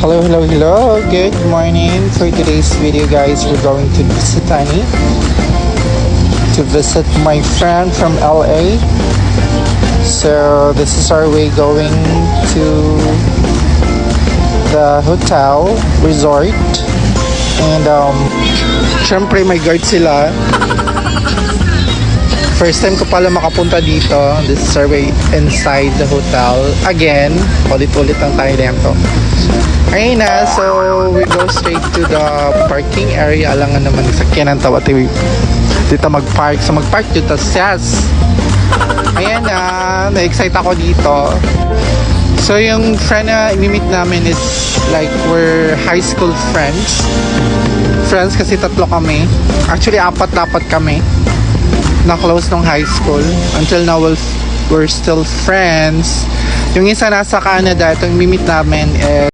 Hello, good morning. For today's video guys, we're going to visit Annie to visit my friend from LA. So this is our way going to the hotel resort, and syempre may guard sila. First time ko pala makapunta dito. This is our way inside the hotel. Again, ulit-ulit ang tayo dito. Ayun na, so we go straight to the parking area. Alangan naman, sakyan ng tawat. Dito mag-park. So mag-park dito, yes! Ayan na, na-excite ako dito. So yung friend na inimit namin is like we're high school friends. Friends kasi tatlo kami. Actually, apat kami na close nung high school. Until now, we're still friends. Yung isa nasa Canada, itong mimit namin